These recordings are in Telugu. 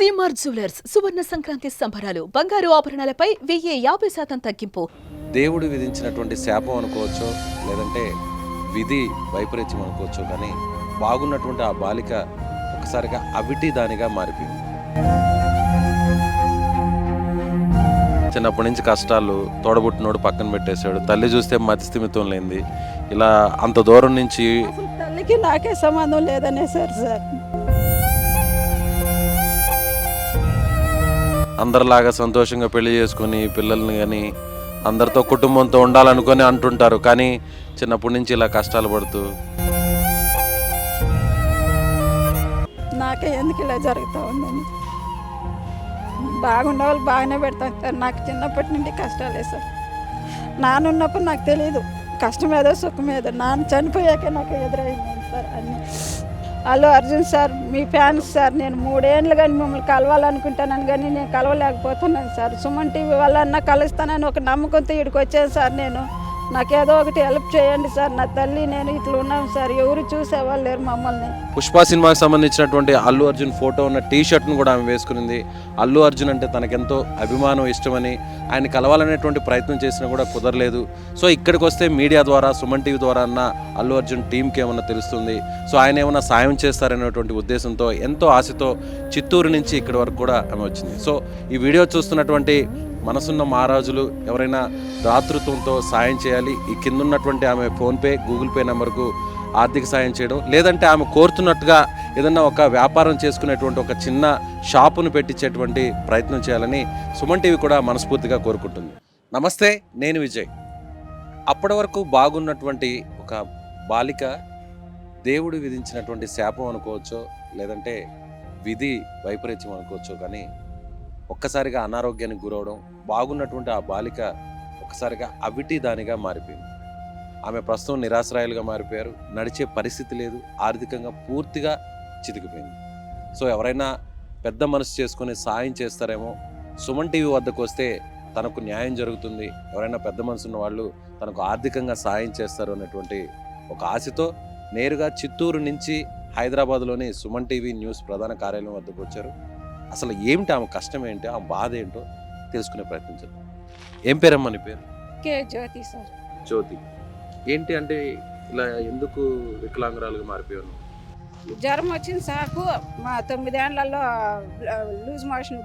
సీమార్ జ్యువెలర్స్ సువర్ణ సంక్రాంతి సంబరాలు బంగారు ఆభరణాలపై 1050% తగ్గింపు. దేవుడు విధించినటువంటి శాపం అనుకోవచ్చు, లేదంటే విధి వైపరీత్యం అనుకోవచ్చు, కానీ బాగున్నటువంటి ఆ బాలిక ఒకసారిగా అవిటి దానిగా మారిపోయింది. చిన్నప్పటి నుంచి కష్టాలు, తోడబుట్టినోడు పక్కన పెట్టేశాడు, తల్లి చూస్తే మతిస్థిమితం లేనిది, ఇలా అంత దూరం నుంచి తల్లికి నాకే సంబంధం లేదనేసారు సార్. అందరిలాగా సంతోషంగా పెళ్లి చేసుకుని పిల్లల్ని కానీ అందరితో కుటుంబంతో ఉండాలనుకొని అంటుంటారు, కానీ చిన్నప్పటి నుంచి ఇలా కష్టాలు పడుతూ నాకే ఎందుకు ఇలా జరుగుతూ ఉందని. బాగుండే వాళ్ళు బాగానే పెడతాను సార్. నాకు చిన్నప్పటి నుండి కష్టాలే సార్. నాన్న ఉన్నప్పుడు నాకు తెలియదు కష్టం ఏదో సుఖం ఏదో. నాన్న చనిపోయాకే నాకు ఎదురైంది సార్ అన్నీ. అల్లు అర్జున్ సార్ మీ ఫ్యాన్స్ సార్. నేను 3 ఏళ్ళు కానీ మిమ్మల్ని కలవాలనుకుంటానని కానీ నేను కలవలేకపోతున్నాను సార్. సుమన్ టీవీ వల్ల కలుస్తానని ఒక నమ్మకంతో ఇక్కడికి వచ్చాను సార్. నాకు ఏదో ఒకటి హెల్ప్ చేయండి సార్. నా తల్లి నేను ఇట్లా ఉన్నాను సార్. ఎవరు చూసేవాళ్ళు లేరు మమ్మల్ని. పుష్ప సినిమాకి సంబంధించినటువంటి అల్లు అర్జున్ ఫోటో ఉన్న టీషర్ట్ను కూడా ఆమె వేసుకునింది. అల్లు అర్జున్ అంటే తనకెంతో అభిమానం, ఇష్టమని ఆయన కలవాలనేటువంటి ప్రయత్నం చేసినా కూడా కుదరలేదు. సో ఇక్కడికి వస్తే మీడియా ద్వారా, సుమన్ టీవీ ద్వారా అన్న అల్లు అర్జున్ టీంకి ఏమన్నా తెలుస్తుంది, సో ఆయన ఏమన్నా సాయం చేస్తారనేటువంటి ఉద్దేశంతో ఎంతో ఆశతో చిత్తూరు నుంచి ఇక్కడి వరకు కూడా ఆమె వచ్చింది. సో ఈ వీడియో చూస్తున్నటువంటి మనసున్న మహారాజులు ఎవరైనా దాతృత్వంతో సాయం చేయాలి. ఈ కింద ఉన్నటువంటి ఆమె ఫోన్పే, గూగుల్ పే నెంబర్కు ఆర్థిక సాయం చేయడం, లేదంటే ఆమె కోరుతున్నట్టుగా ఏదన్నా ఒక వ్యాపారం చేసుకునేటువంటి ఒక చిన్న షాపును పెట్టించేటువంటి ప్రయత్నం చేయాలని సుమన్ టీవీ కూడా మనస్ఫూర్తిగా కోరుకుంటుంది. నమస్తే, నేను విజయ్. అప్పటి వరకు బాగున్నటువంటి ఒక బాలిక దేవుడు విధించినటువంటి శాపం అనుకోవచ్చో, లేదంటే విధి వైపరీత్యం అనుకోవచ్చో, కానీ ఒక్కసారిగా అనారోగ్యానికి గురవడం, బాగున్నటువంటి ఆ బాలిక ఒక్కసారిగా అవిటి దానిగా మారిపోయింది. ఆమె ప్రస్తుతం నిరాశ్రాయాలుగా మారిపోయారు. నడిచే పరిస్థితి లేదు, ఆర్థికంగా పూర్తిగా చితికిపోయింది. సో ఎవరైనా పెద్ద మనసు చేసుకుని సాయం చేస్తారేమో, సుమన్ టీవీ వద్దకు వస్తే తనకు న్యాయం జరుగుతుంది, ఎవరైనా పెద్ద మనసు ఉన్న వాళ్ళు తనకు ఆర్థికంగా సాయం చేస్తారు అనేటువంటి ఒక ఆశతో నేరుగా చిత్తూరు నుంచి హైదరాబాద్లోని సుమన్ టీవీ న్యూస్ ప్రధాన కార్యాలయం వద్దకు వచ్చారు. అసలు ఏమిటి ఆమె కష్టం ఏంటో, ఆమె బాధ ఏంటో తెలుసుకునే ప్రయత్నం చేద్దాం. ఏం పేరమ్మా నీ పేరు? కే జ్యోతి సార్. జ్యోతి. ఏంటి అంటే ఇలా ఎందుకు వికలాంగురాలుగా మారిపోయాను? జ్వరం వచ్చింది సాకు. మా 9 ఏళ్లలో లూజ్ మోషన్,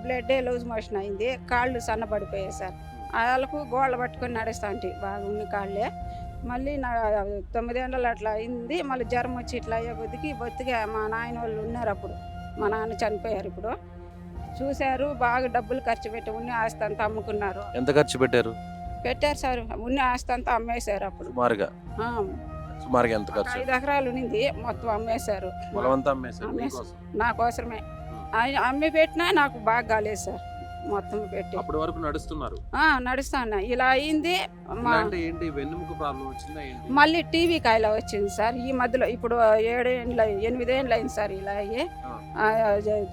లూజ్ మోషన్ అయింది. కాళ్ళు సన్నబడిపోయాయి సార్. వాళ్ళకు గోళ్ళ పట్టుకొని నడుస్తాంటి బాగా ఉన్న కాళ్ళే. మళ్ళీ నా 9 ఏళ్ళలో అట్లా అయింది. మళ్ళీ జ్వరం వచ్చి ఇట్లా అయ్యే కొద్దికి బొత్తిగా మా నాయన వాళ్ళు ఉన్నారు అప్పుడు. మా నాన్న చనిపోయారు. ఇప్పుడు చూశారు, బాగా డబ్బులు ఖర్చు పెట్టి ఉన్న ఆస్తి అంతా అమ్ముకున్నారు. ఎంత ఖర్చు పెట్టారు సార్. ఉన్న ఆస్తి అంతా అమ్మేశారు అప్పుడు. సుమారుగా ఎంత ఖర్చు? 5 ఎకరాలు ఉన్నింది, మొత్తం అమ్మేశారు. నా కోసమే ఆయన అమ్మి పెట్టినా నాకు బాగా కాలేదు సార్. మొత్తం పెట్టి అప్పటి వరకు నడుస్తాను. ఇలా అయింది. మళ్ళీ టీవీ కాయలా వచ్చింది సార్ ఈ మధ్యలో. ఇప్పుడు 8 ఏళ్ళు అయింది సార్ ఇలా అయ్యి.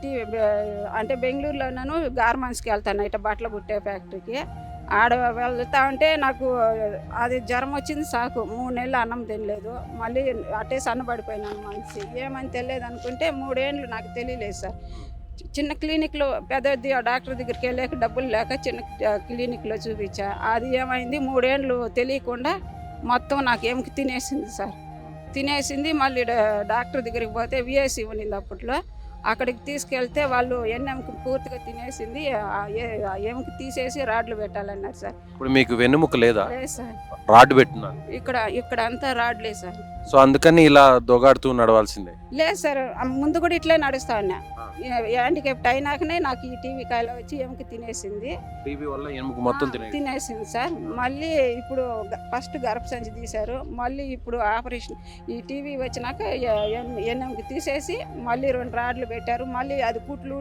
టీవీ అంటే బెంగళూరులోనూ గార్మెంట్స్కి వెళ్తాను, ఇట్లా బట్టలు కుట్టే ఫ్యాక్టరీకి. ఆడ వెళ్తా ఉంటే నాకు అది జ్వరం వచ్చింది సాకు. 3 నెలలు అన్నం తినలేదు. మళ్ళీ అట్టే సన్నబడిపోయినాను మనిషి. ఏమని తెలియదు అనుకుంటే 3 ఏళ్ళు నాకు తెలియలేదు సార్. చిన్న క్లినిక్లో, పెద్ద డాక్టర్ దగ్గరికి వెళ్ళాక డబ్బులు లేక చిన్న క్లినిక్లో చూపించా. అది ఏమైంది, 3 ఏళ్ళు తెలియకుండా మొత్తం నాకు ఎముక తినేసింది సార్. తినేసింది. మళ్ళీ డాక్టర్ దగ్గరికి పోతే విఐసి ఉన్నింది అప్పట్లో. అక్కడికి తీసుకెళ్తే వాళ్ళు ఎన్నెముక పూర్తిగా తినేసింది, ఎముక తీసేసి రాడ్లు పెట్టాలన్నారు సార్. ఇప్పుడు మీకు వెన్నుముక లేదా? లేదు సార్. రాడ్ పెట్టినారు ఇక్కడ అంతా రాడ్లే సార్. సో అందుకని ఇలా దొగాడుతూ నడవాల్సిందే? లేదు సార్, ముందు కూడా ఇట్లే నడుస్తా ఉన్నా. హ్యాండిక్యాప్ట్ అయినాకనే నాకు ఈ టీవీ కాయలో వచ్చి ఎముక తినేసింది. టీవీ వల్ల ఎముక మొత్తం తినేసింది సార్. మళ్ళీ ఇప్పుడు ఫస్ట్ గర్భసంచి తీశారు. మళ్ళీ ఇప్పుడు ఆపరేషన్, ఈ టీవీ వచ్చినాక ఎముక తీసేసి మళ్ళీ 2 రాడ్లు పెట్టారు. మళ్ళీ అది కుట్లు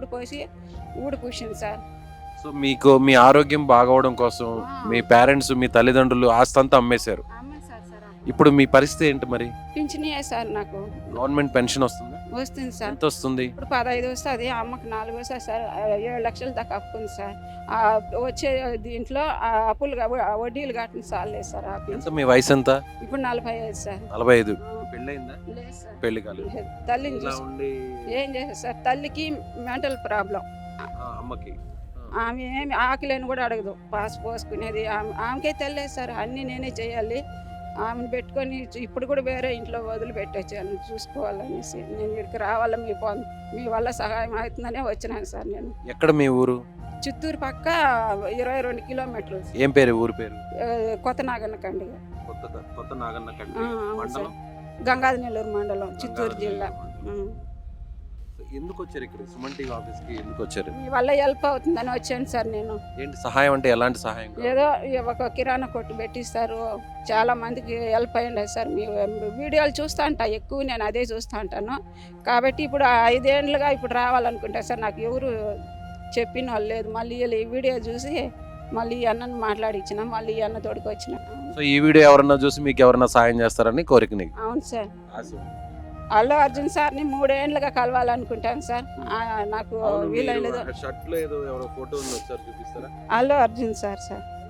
ఊడిపూసింది సార్. సో మీకు మీ ఆరోగ్యం బాగవడం కోసం మీ పేరెంట్స్, మీ తల్లిదండ్రులు ఆస్తంతా అమ్మేశారు. ఇప్పుడు మీ పరిస్థితి ఏంటి మరి? పింఛనియే సార్. నాకు గవర్నమెంట్ పెన్షన్ వస్తుంది సార్. ఎంత వస్తుంది? ఇప్పుడు 15 వస్తుంది. అమ్మకి 4 వస్తుంది సార్. 7 లక్షల దాకా అప్పు ఉంది సార్. వచ్చే దీంట్లో అప్పులు వడ్డీలు కట్టిన సార్లేదు సార్. మీ వయసు ఎంత? ఇప్పుడు 45 సార్. 45. పెళ్ళయిందా? లేదు సార్, పెళ్లి కాలేదు. తల్లిని ఏం చేశారు సార్. తల్లికి మెంటల్ ప్రాబ్లం, అమ్మకి ఆమె ఏమి ఆకలిని కూడా అడగదు, పాస్ పోసుకునేది ఆమెకే తెలియదు సార్, అన్నీ నేనే చేయాలి. ఆమెను పెట్టుకొని ఇప్పుడు కూడా వేరే ఇంట్లో వదిలిపెట్టొచ్చాను చూసుకోవాలనేసి. నేను ఇక్కడికి రావాలా, మీ వల్ల సహాయం అవుతుందనే వచ్చినాను సార్. నేను ఎక్కడ మీ ఊరు? చిత్తూరు పక్క 22 కిలోమీటర్లు, ఏం పేరు ఊరు పేరు? కొత్త నాగన్నకండి. కొత్త నాగన్నకండి అవును సార్, మండలం గంగాధరనేల్లూరు మండలం, చిత్తూరు జిల్లా. ఎందుకు వచ్చారు ఇక్కడ సుమన్ టీవీ ఆఫీస్ కి? ఎందుకు వచ్చారు? మీ వల్ల హెల్ప్ అవుతుందని వచ్చాను సార్. నేను ఏంటి సహాయం అంటే ఎలాంటి సహాయం? ఏదో ఒక కిరాణా కొట్టు పెట్టిస్తారు, చాలా మందికి హెల్ప్ అయ్యింది సార్. మీ వీడియోలు చూస్తూ ఉంటా ఎక్కువ, నేను అదే చూస్తూ ఉంటాను కాబట్టి ఇప్పుడు 5 ఏళ్ళుగా ఇప్పుడు రావాలనుకుంటా సార్. నాకు ఎవరు చెప్పిన వాళ్ళు లేదు. మళ్ళీ ఈ వీడియో చూసి మళ్ళీ ఈ అన్నను మాట్లాడించిన, మళ్ళీ ఈ అన్న తోడికి వచ్చిన. సో ఈ వీడియో ఎవరన్నా చూసి మీకు ఎవరన్నా సాయం చేస్తారని కోరిక నీకు? అవును సార్. అల్లు అర్జున్ సార్ని 3 ఏళ్ళుగా కలవాలనుకుంటాను సార్. నాకు వీలైలేదు. అల్లు అర్జున్ సార్.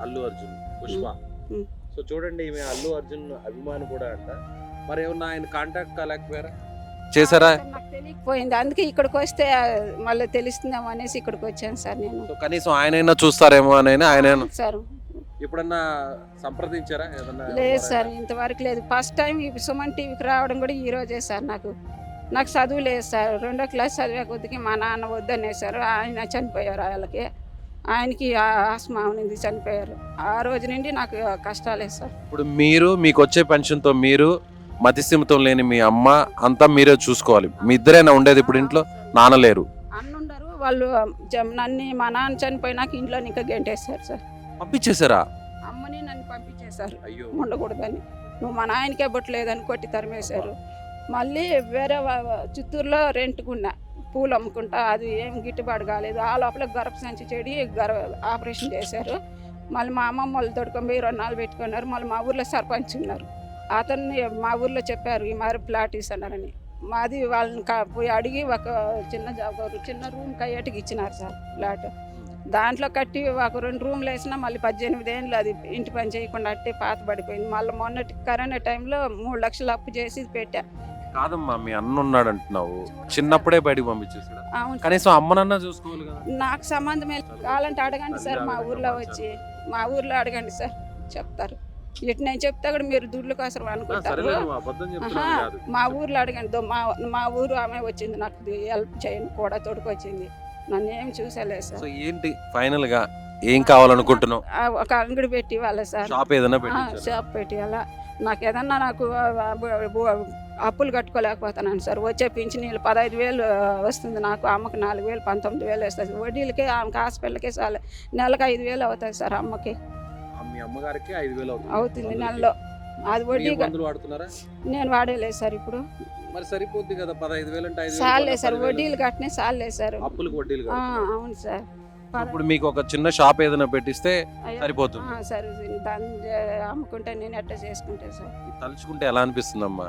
అల్లు అర్జున్ పుష్ప. సో చూడండి, ఈమె అల్లు అర్జున్ అభిమాని కూడా అంట. మరి ఏమన్నా ఆయన కాంటాక్ట్ కాలేకపోయారా? చేశారా? నాకు తెలియకపోయింది, అందుకే ఇక్కడికి వస్తే మళ్ళీ తెలుస్తుందేమో అనేసి ఇక్కడికి వచ్చాను సార్ నేను. సో కనీసం ఆయనైనా చూస్తారేమో అని ఆయన సార్. ఎప్పుడన్నా సంప్రదించారా? లేదు సార్, ఇంతవరకు లేదు. ఫస్ట్ టైం ఈ సుమన్ టీవీకి రావడం కూడా ఈ రోజే సార్. నాకు చదువు లేదు సార్. 2వ క్లాస్ చదివే కొద్దికి మా నాన్న వద్దనేసారు. ఆయన చనిపోయారు. ఆయనకి ఆస్మా ఉంది, చనిపోయారు. ఆ రోజు నుండి నాకు కష్టాలే సార్. ఇప్పుడు మీకు వచ్చే పెన్షన్తో మీరు, మతిస్థిమితం లేని మీ అమ్మ అంతా మీరే చూసుకోవాలి. మీ ఇద్దరైనా ఉండేది ఇప్పుడు ఇంట్లో? నాన్న లేరు, అన్నుండరు. వాళ్ళు నన్ను, మా నాన్న చనిపోయినాక ఇంట్లో ఇంకా గెంటేస్తారు సార్. పంపించేశారా? అమ్మని నన్ను పంపించేశారు, అయ్యో ఉండకూడదని. నువ్వు మా నాయనకే బొట్టలేదని కొట్టి తరిమేశారు. మళ్ళీ వేరే చిత్తూరులో రెంట్కున్నా, పూలు అమ్ముకుంటా. అది ఏం గిట్టుబాటు కాలేదు. ఆ లోపల గర్భసంచి చెడి ఆపరేషన్ చేశారు. మళ్ళీ మా అమ్మమ్మ వాళ్ళు తోడుకొని 2 నాళ్ళు పెట్టుకున్నారు. మళ్ళీ మా ఊర్లో సర్పంచ్ ఉన్నారు, అతన్ని మా ఊర్లో చెప్పారు ఈ మరి ప్లాట్ ఇస్తున్నారని. మాది వాళ్ళని పోయి అడిగి ఒక చిన్న రూమ్ కయ్యేటికి ఇచ్చినారు సార్ ప్లాట్. దాంట్లో కట్టి ఒక 2 రూమ్లు వేసినా మళ్ళీ 18 ఏళ్ళు అది ఇంటి పని చేయకుండా అట్టే పాత పడిపోయింది. మళ్ళీ మొన్నటి కరోనా టైంలో 3 లక్షలు అప్పు చేసి పెట్టా. కాదమ్మా, మీ అన్న ఉన్నాడు అంటున్నావు, చిన్నప్పుడే బయటకు పంపించేసాడు. అవును, కనీసం అమ్మనన్నా చూసుకోవాలి కదా. నాకు సంబంధమే కావాలంటే అడగండి సార్, మా ఊర్లో వచ్చి మా ఊర్లో అడగండి సార్, చెప్తారు. ఇటు నేను చెప్తా కూడా మీరు దుడ్ల కోసం అనుకుంటారు. మా ఊర్లో అడగండి. మా ఊరు ఆమె వచ్చింది, నాకు హెల్ప్ చేయను కూడా, తోడుకొచ్చింది. నన్ను ఏం చూసలేదు సార్. ఏంటి ఫైనల్ గా ఏం కావాలనుకుంటున్నావు? ఒక అంగడి పెట్టి వాళ్ళ సార్, షాప్ ఏదైనా షాప్ పెట్టి అలా నాకు ఏదన్నా నాకు అప్పులు కట్టుకోలేకపోతున్నాను సార్. వచ్చే పింఛనీళ్ళు 15,000 వస్తుంది నాకు, అమ్మకి 4,000, 19,000 వస్తుంది. వడ్డీలకే, ఆమెకి హాస్పిటల్కే చాలా నెలకు 5,000 అవుతుంది సార్. అమ్మకి, మీ అమ్మగారికి 5,000 అవుతుంది నెలలో. అది వడ్డీ వాడుతున్నారా? నేను వాడేలేదు సార్. ఇప్పుడు మరి సరిపోద్ది కదా, 15,000 అంటే 5,000 సార్లే సార్, వడ్డీలు కట్టినే సార్లే సార్. అప్పులకు వడ్డీలు. అవును సార్. ఇప్పుడు మీకు ఒక చిన్న షాప్ ఏదైనా పెట్టిస్తే సరిపోతుంది సార్. దాన్ని అమ్ముకుంటే నేను ఎట్లా చేసుకుంటే సార్. తలుచుకుంటే ఎలా అనిపిస్తుందమ్మా?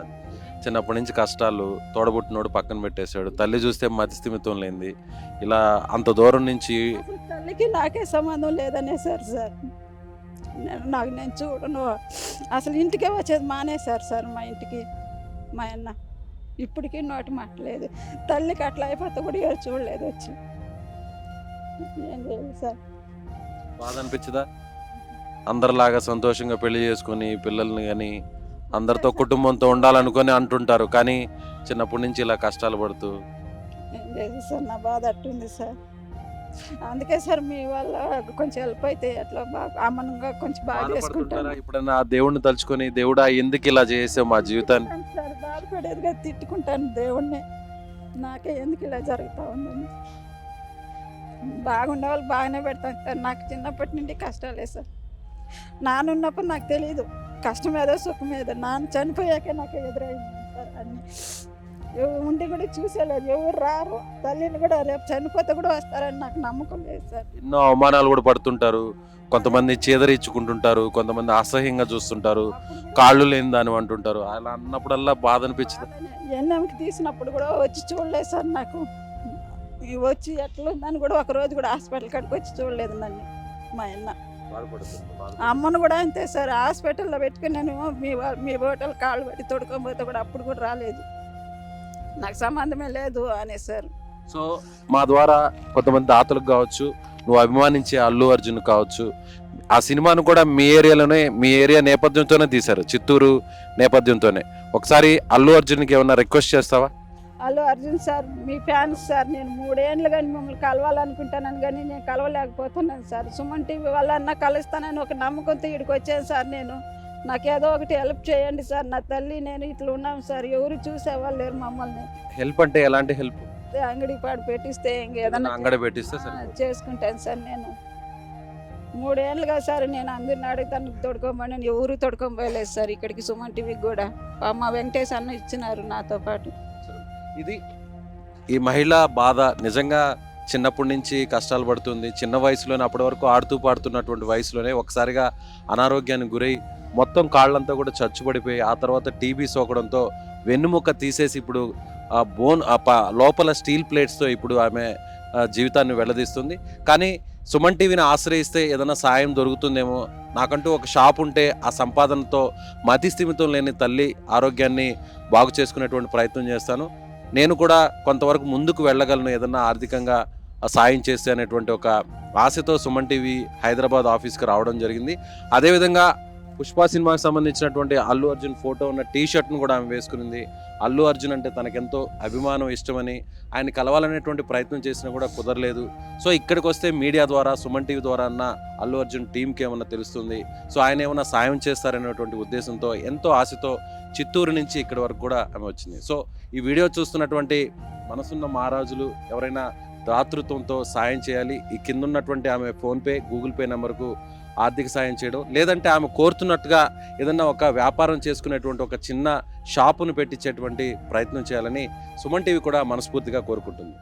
చిన్నప్పటి నుంచి కష్టాలు, తోడబుట్టినోడు పక్కన పెట్టేశాడు, తల్లి చూస్తే మతిస్థిమితం లేనిది, ఇలా అంత దూరం నుంచి. తల్లికి నాకే సంబంధం లేదనే సార్. నేను చూడను అసలు. ఇంటికే వచ్చేది మానేశారు సార్ మా ఇంటికి మా అన్న. ఇప్పటికీ నోటి మాట్లేదు. తల్లికి అట్లా అయిపోతే కూడా ఎవరు చూడలేదు వచ్చి. ఏం చేయాలి సార్? బాధ అనిపించదా? అందరిలాగా సంతోషంగా పెళ్లి చేసుకొని పిల్లల్ని కానీ అందరితో కుటుంబంతో ఉండాలనుకొని అంటుంటారు, కానీ చిన్నప్పటి నుంచి ఇలా కష్టాలు పడుతూ. ఏం లేదు సార్, నా బాధ అట్టుంది సార్. అందుకే సార్ మీ వల్ల కొంచెం హెల్ప్ అయితే అట్లా బాగా అమ్మనంగా కొంచెం బాగా చేసుకుంటాను. ఇప్పుడన్నా ఆ దేవుడిని తలుచుకొని, దేవుడా ఎందుకు ఇలా చేసావు మా జీవితాన్ని సార్, బాధపడేదిగా తిట్టుకుంటాను దేవుణ్ణి. నాకే ఎందుకు ఇలా జరుగుతూ ఉందని. బాగుండే వాళ్ళు బాగానే పెడతాను సార్. నాకు చిన్నప్పటి నుండి కష్టాలే సార్. నాన్న ఉన్నప్పుడు నాకు తెలియదు కష్టం ఏదో సుఖం ఏదో. నాన్న చనిపోయాకే నాకు ఎదురైంది సార్ అన్నీ. ఉండి కూడా చూసేలేదు, ఎవరు రారు. తల్లిని కూడా రేపు చనిపోతే కూడా వస్తారని నాకు నమ్మకం లేదు సార్. ఎన్నో అవమానాలు కూడా పడుతుంటారు. కొంతమంది చేదరించుకుంటుంటారు, కొంతమంది అసహ్యంగా చూస్తుంటారు, కాళ్ళు లేని దాని అంటుంటారు. అలా అన్నప్పుడల్లా బాధ అనిపించింది. ఎన్ఎంకి తీసినప్పుడు కూడా వచ్చి చూడలేదు సార్. నాకు వచ్చి ఎట్లుందని కూడా ఒక రోజు కూడా హాస్పిటల్ కాడికి వచ్చి చూడలేదు నన్ను మా అన్న. అమ్మను కూడా అంతే సార్. హాస్పిటల్లో పెట్టుకుని నేను మీ హోటల్ కాళ్ళు పట్టి తొడుకొని పోతే కూడా అప్పుడు కూడా రాలేదు. నాకు సంబంధమే లేదు అనే సార్. సో మా ద్వారా కొంతమంది దాతలకు కావచ్చు, నువ్వు అభిమానించే అల్లు అర్జున్ కావచ్చు, ఆ సినిమాను కూడా మీ ఏరియాలోనే, మీ ఏరియా నేపథ్యంతోనే తీశారు, చిత్తూరు నేపథ్యంతోనే. ఒకసారి అల్లు అర్జున్కి ఏమన్నా రిక్వెస్ట్ చేస్తావా? అల్లు అర్జున్ సార్, మీ ఫ్యాన్స్ సార్. నేను 3 ఏళ్ళు కానీ మిమ్మల్ని కలవాలనుకుంటాను కానీ నేను కలవలేకపోతున్నాను సార్. సుమన్ టీవీ వల్ల అన్న కలుస్తానని ఒక నమ్మకంతో ఇక్కడికి వచ్చాను సార్. నాకు ఏదో ఒకటి హెల్ప్ చేయండి సార్. నా తల్లి నేను ఇట్లా ఉన్నాం సార్, ఎవరు చూసేవాళ్ళు లేరు మమ్మల్ని. హెల్ప్ అంటే ఎలాంటి హెల్ప్? అంగడి పాడు పెట్టిస్తే ఇంకేదన్నా అంగడి పెట్టిస్తే చేసుకుంటాను సార్. నేను 3 ఏళ్ళుగా సార్ నేను అందరిని అడుగుతాను తొడుకోమని, ఎవరు తొడుకోబోయలేదు సార్ ఇక్కడికి సుమన్ టీవీకి కూడా. మా వెంకటేష్ అన్న ఇచ్చినారు నాతో పాటు. ఇది ఈ మహిళ బాధ. నిజంగా చిన్నప్పటి నుంచి కష్టాలు పడుతుంది, చిన్న వయసులోనే, అప్పటి వరకు ఆడుతూ పాడుతున్నటువంటి వయసులోనే ఒకసారిగా అనారోగ్యానికి గురై మొత్తం కాళ్ళంతా కూడా చచ్చుపడిపోయి, ఆ తర్వాత టీబీ సోకడంతో వెన్నుముక్క తీసేసి ఇప్పుడు లోపల స్టీల్ ప్లేట్స్తో ఇప్పుడు ఆమె జీవితాన్ని వెల్లదీస్తుంది. కానీ సుమన్ టీవీని ఆశ్రయిస్తే ఏదైనా సాయం దొరుకుతుందేమో, నాకంటూ ఒక షాప్ ఉంటే ఆ సంపాదనతో మతిస్థిమితం లేని తల్లి ఆరోగ్యాన్ని బాగు చేసుకునేటువంటి ప్రయత్నం చేస్తాను, నేను కూడా కొంతవరకు ముందుకు వెళ్ళగలను ఏదన్నా ఆర్థికంగా సాయం చేస్తే అనేటువంటి ఒక ఆశతో సుమన్ టీవీ హైదరాబాద్ ఆఫీస్కి రావడం జరిగింది. అదేవిధంగా పుష్ప సినిమాకి సంబంధించినటువంటి అల్లు అర్జున్ ఫోటో ఉన్న టీ షర్ట్ను కూడా ఆమె వేసుకునింది. అల్లు అర్జున్ అంటే తనకెంతో అభిమానం, ఇష్టమని, ఆయన కలవాలనేటువంటి ప్రయత్నం చేసినా కూడా కుదరలేదు. సో ఇక్కడికి వస్తే మీడియా ద్వారా, సుమన్ టీవీ ద్వారా అన్న అల్లు అర్జున్ టీంకి ఏమన్నా తెలుస్తుంది, సో ఆయన ఏమన్నా సాయం చేస్తారనేటువంటి ఉద్దేశంతో ఎంతో ఆశతో చిత్తూరు నుంచి ఇక్కడి వరకు కూడా ఆమె వచ్చింది. సో ఈ వీడియో చూస్తున్నటువంటి మనసున్న మహారాజులు ఎవరైనా దాతృత్వంతో సాయం చేయాలి. ఈ కింద ఉన్నటువంటి ఆమె ఫోన్పే, గూగుల్ పే నెంబర్కు ఆర్థిక సాయం చేయడం, లేదంటే ఆమె కోరుతున్నట్టుగా ఏదన్నా ఒక వ్యాపారం చేసుకునేటువంటి ఒక చిన్న షాపును పెట్టించేటువంటి ప్రయత్నం చేయాలని సుమన్ టీవీ కూడా మనస్ఫూర్తిగా కోరుకుంటుంది.